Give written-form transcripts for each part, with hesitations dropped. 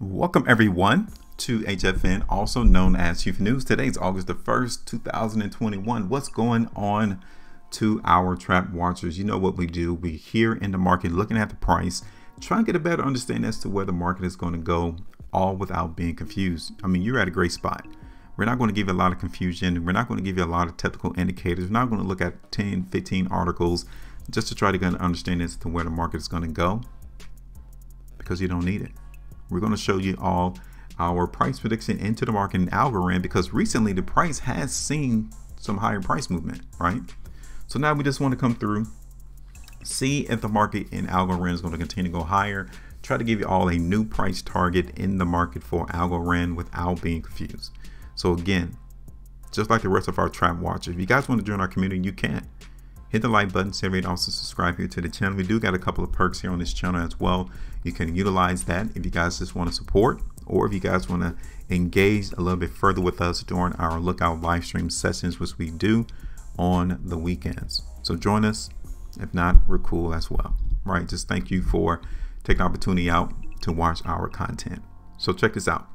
Welcome everyone to HueFin, also known as HueFin News. Today's August the 1st, 2021. What's going on to our trap watchers? You know what we do. We here in the market looking at the price, trying to get a better understanding as to where the market is going to go, all without being confused. I mean, you're at a great spot. We're not going to give you a lot of confusion. We're not going to give you a lot of technical indicators. We're not going to look at 10, 15 articles just to try to get an understanding as to where the market is going to go, because you don't need it. We're going to show you all our price prediction into the market in Algorand, because recently the price has seen some higher price movement, right? So now we just want to come through, see if the market in Algorand is going to continue to go higher, try to give you all a new price target in the market for Algorand without being confused. So again, just like the rest of our trap watchers, if you guys want to join our community, you can. Hit the like button, say rate, also subscribe here to the channel. We do got a couple of perks here on this channel as well. You can utilize that if you guys just want to support, or if you guys want to engage a little bit further with us during our lookout live stream sessions, which we do on the weekends. So join us. If not, we're cool as well, right? Just thank you for taking the opportunity out to watch our content. So check this out.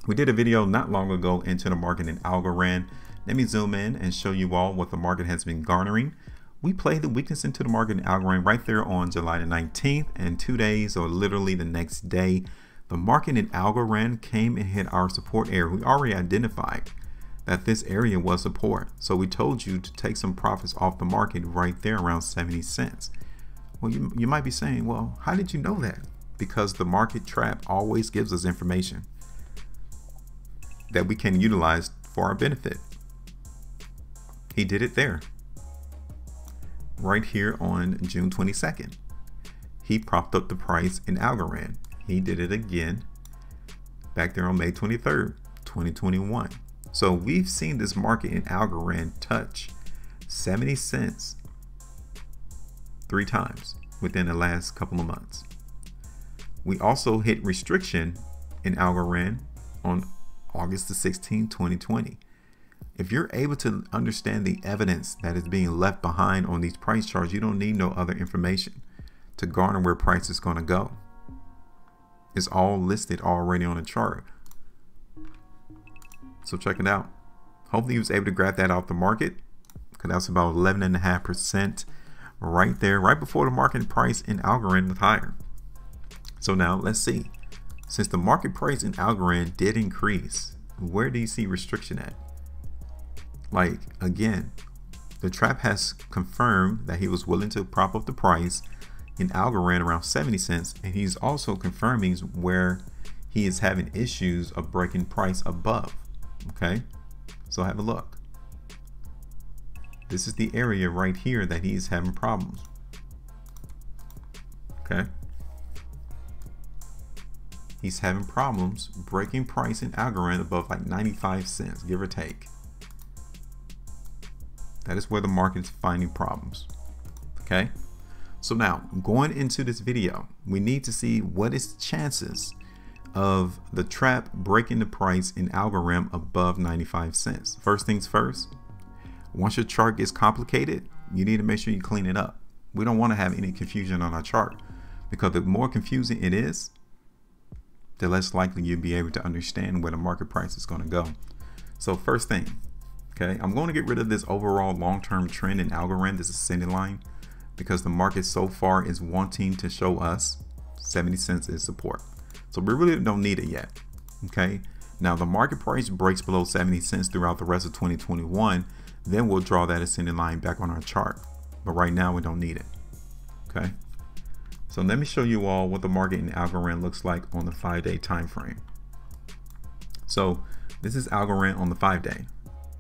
We did a video not long ago into the market in Algorand. Let me zoom in and show you all what the market has been garnering. We played the weakness into the market in Algorand right there on July the 19th, and 2 days, or literally the next day, the market in Algorand came and hit our support area. We already identified that this area was support. So we told you to take some profits off the market right there around 70 cents. Well, you might be saying, well, how did you know that? Because the market trap always gives us information that we can utilize for our benefit. He did it there. Right here on June 22nd. He propped up the price in Algorand. He did it again back there on May 23rd, 2021. So we've seen this market in Algorand touch 70 cents 3 times within the last couple of months. We also hit restriction in Algorand on August the 16th, 2020. If you're able to understand the evidence that is being left behind on these price charts, you don't need no other information to garner where price is going to go. It's all listed already on the chart. So check it out. Hopefully you was able to grab that off the market, because that's about 11.5% right there, right before the market price in Algorand was higher. So now let's see. Since the market price in Algorand did increase, where do you see restriction at? Like, again, the trap has confirmed that he was willing to prop up the price in Algorand around 70 cents. And he's also confirming where he is having issues of breaking price above. Okay, so have a look. This is the area right here that he's having problems. Okay. He's having problems breaking price in Algorand above like 95 cents, give or take. That is where the market is finding problems. Okay. So now going into this video, we need to see what is the chances of the trap breaking the price in Algorand above 95 cents. First things first, once your chart gets complicated, you need to make sure you clean it up. We don't want to have any confusion on our chart, because the more confusing it is, the less likely you'll be able to understand where the market price is going to go. So first thing, okay, I'm going to get rid of this overall long-term trend in Algorand, this ascending line, because the market so far is wanting to show us 70 cents is support. So we really don't need it yet. Okay, now the market price breaks below 70 cents throughout the rest of 2021, then we'll draw that ascending line back on our chart. But right now we don't need it. Okay, so let me show you all what the market in Algorand looks like on the 5-day time frame. So this is Algorand on the 5-day.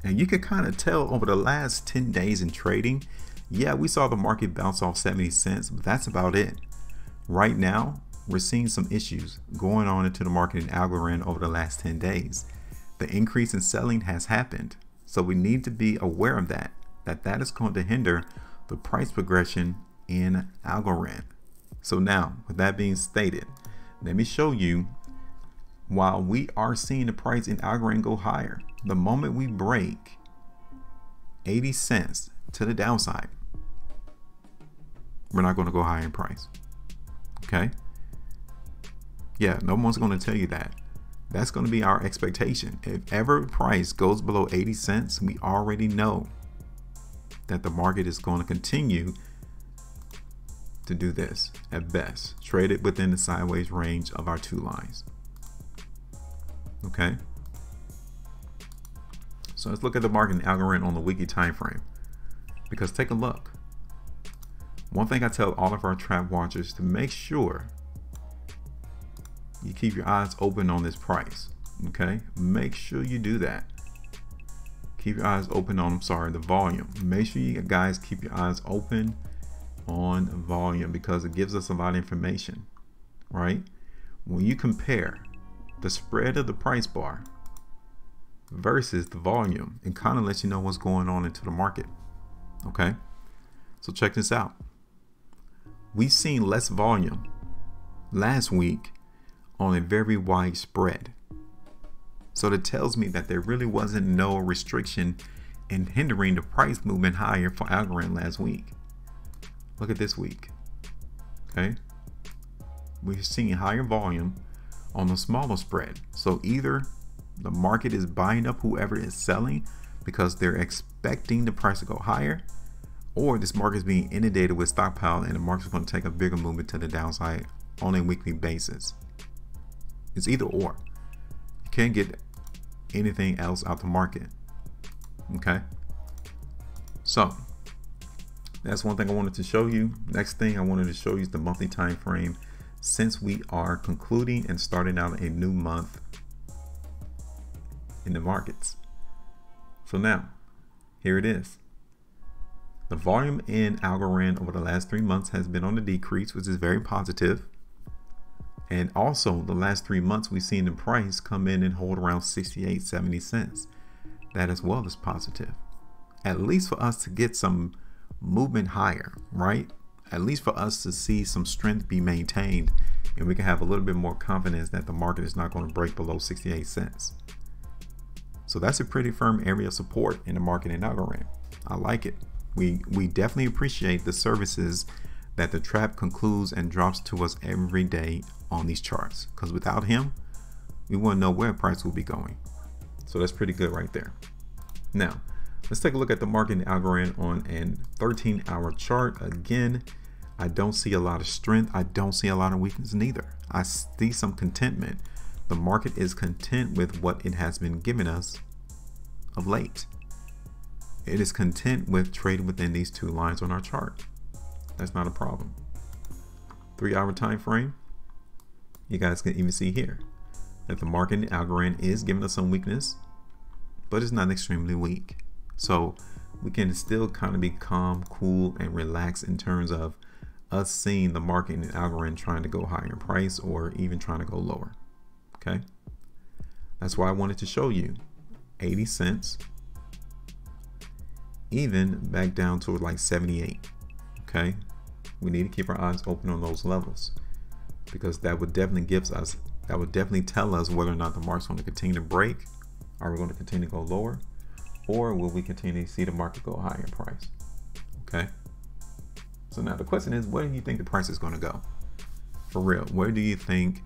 And you can kind of tell over the last 10 days in trading, yeah, we saw the market bounce off 70 cents, but that's about it. Right now, we're seeing some issues going on into the market in Algorand over the last 10 days. The increase in selling has happened. So we need to be aware of that is going to hinder the price progression in Algorand. So now, with that being stated, let me show you, while we are seeing the price in Algorand go higher, the moment we break 80 cents to the downside, we're not going to go higher in price. Okay. Yeah, no one's going to tell you that. That's going to be our expectation. If ever price goes below 80 cents, we already know that the market is going to continue to do this at best, traded within the sideways range of our two lines. Okay. So let's look at the market in Algorand on the weekly time frame, because take a look. One thing I tell all of our trap watchers to make sure you keep your eyes open on this price. Okay, make sure you do that. Keep your eyes open on, the volume. Make sure you guys keep your eyes open on volume, because it gives us a lot of information, right? When you compare the spread of the price bar versus the volume, it kind of lets you know what's going on into the market. Okay, so check this out. We've seen less volume last week on a very wide spread. So that tells me that there really wasn't no restriction in hindering the price movement higher for Algorand last week. Look at this week. Okay, we're seeing higher volume on a smaller spread. So either the market is buying up whoever is selling because they're expecting the price to go higher, or this market is being inundated with stockpile and the market is going to take a bigger movement to the downside on a weekly basis. It's either or. You can't get anything else out the market. Okay, so that's one thing I wanted to show you. Next thing I wanted to show you is the monthly time frame, since we are concluding and starting out a new month in the markets. So now here it is. The volume in Algorand over the last 3 months has been on the decrease, which is very positive. And also the last 3 months we've seen the price come in and hold around 68-70 cents. That as well is positive. At least for us to get some movement higher, right? At least for us to see some strength be maintained, and we can have a little bit more confidence that the market is not going to break below 68 cents. So that's a pretty firm area of support in the market in Algorand. I like it. We definitely appreciate the services that the trap concludes and drops to us every day on these charts, because without him we wouldn't know where price will be going. So that's pretty good right there. Now let's take a look at the market in Algorand on an 13-hour chart. Again, I don't see a lot of strength. I don't see a lot of weakness neither. I see some contentment. The market is content with what it has been giving us of late. It is content with trading within these two lines on our chart. That's not a problem. 3-hour time frame, you guys can even see here that the market in Algorand is giving us some weakness, but it's not extremely weak. So we can still kind of be calm, cool, and relaxed in terms of us seeing the market in Algorand trying to go higher in price or even trying to go lower. Okay, that's why I wanted to show you 80 cents, even back down to like 78. Okay, we need to keep our eyes open on those levels, because that would definitely tell us whether or not the market's going to continue to break. Are we going to continue to go lower, or will we continue to see the market go higher in price? Okay, so now the question is, where do you think the price is going to go? For real, where do you think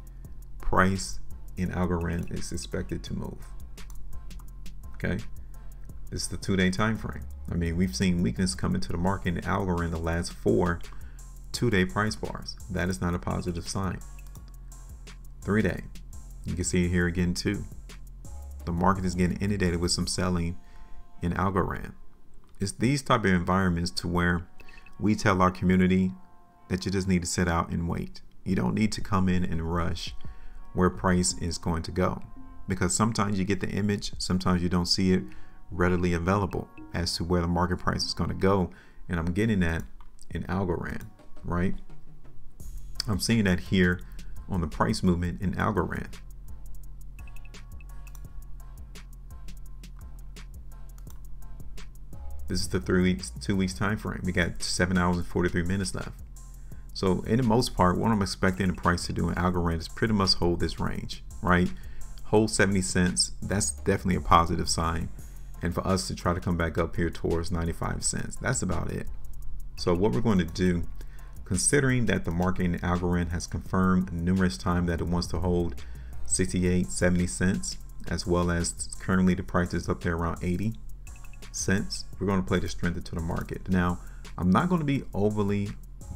price in Algorand is expected to move? Okay, this is the 2-day time frame. I mean, we've seen weakness come into the market in Algorand the last 4 2-day price bars. That is not a positive sign. 3-day, you can see it here again too. The market is getting inundated with some selling in Algorand. It's these type of environments to where we tell our community that you just need to sit out and wait. You don't need to come in and rush where price is going to go, because sometimes you get the image, sometimes you don't see it readily available as to where the market price is going to go. And I'm getting that in Algorand, right? I'm seeing that here on the price movement in Algorand. This is the 2 weeks time frame. We got 7 hours and 43 minutes left. So in the most part, what I'm expecting the price to do in Algorand is pretty much hold this range, right? Hold 70 cents. That's definitely a positive sign. And for us to try to come back up here towards 95 cents, that's about it. So what we're going to do, considering that the market in Algorand has confirmed numerous times that it wants to hold 68-70 cents, as well as currently the price is up there around 80 cents, we're going to play the strength into the market. Now, I'm not going to be overly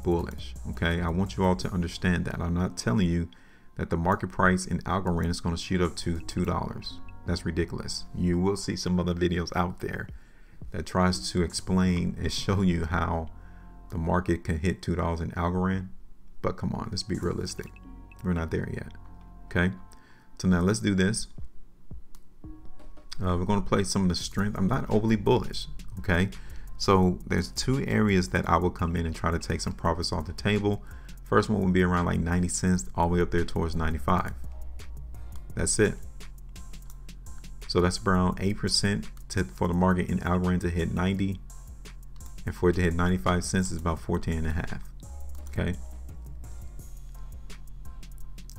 bullish. Okay, I want you all to understand that. I'm not telling you that the market price in Algorand is going to shoot up to $2. That's ridiculous. You will see some other videos out there that tries to explain and show you how the market can hit $2 in Algorand, but come on, let's be realistic. We're not there yet. Okay, so now let's do this. We're going to play some of the strength. I'm not overly bullish. Okay, so there's two areas that I will come in and try to take some profits off the table. First one will be around like 90 cents all the way up there towards 95. That's it. So that's around 8% for the market in Algorand to hit 90, and for it to hit 95 cents is about 14.5. Okay,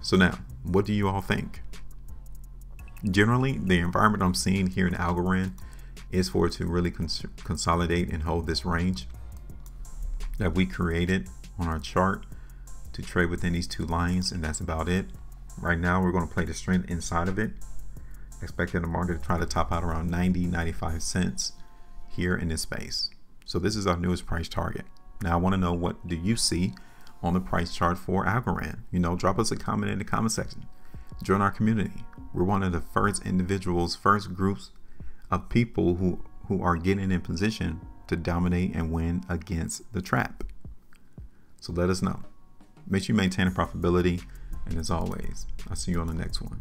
so now what do you all think? Generally, the environment I'm seeing here in Algorand is for it to really consolidate and hold this range that we created on our chart to trade within these two lines, and that's about it. Right now, we're going to play the strength inside of it, expecting the market to try to top out around 90-95 cents here in this space. So this is our newest price target. Now I want to know, what do you see on the price chart for Algorand? You know, drop us a comment in the comment section. Join our community. We're one of the first individuals, first groups of people who are getting in position to dominate and win against the trap. So let us know. Make sure you maintain a profitability. And as always, I'll see you on the next one.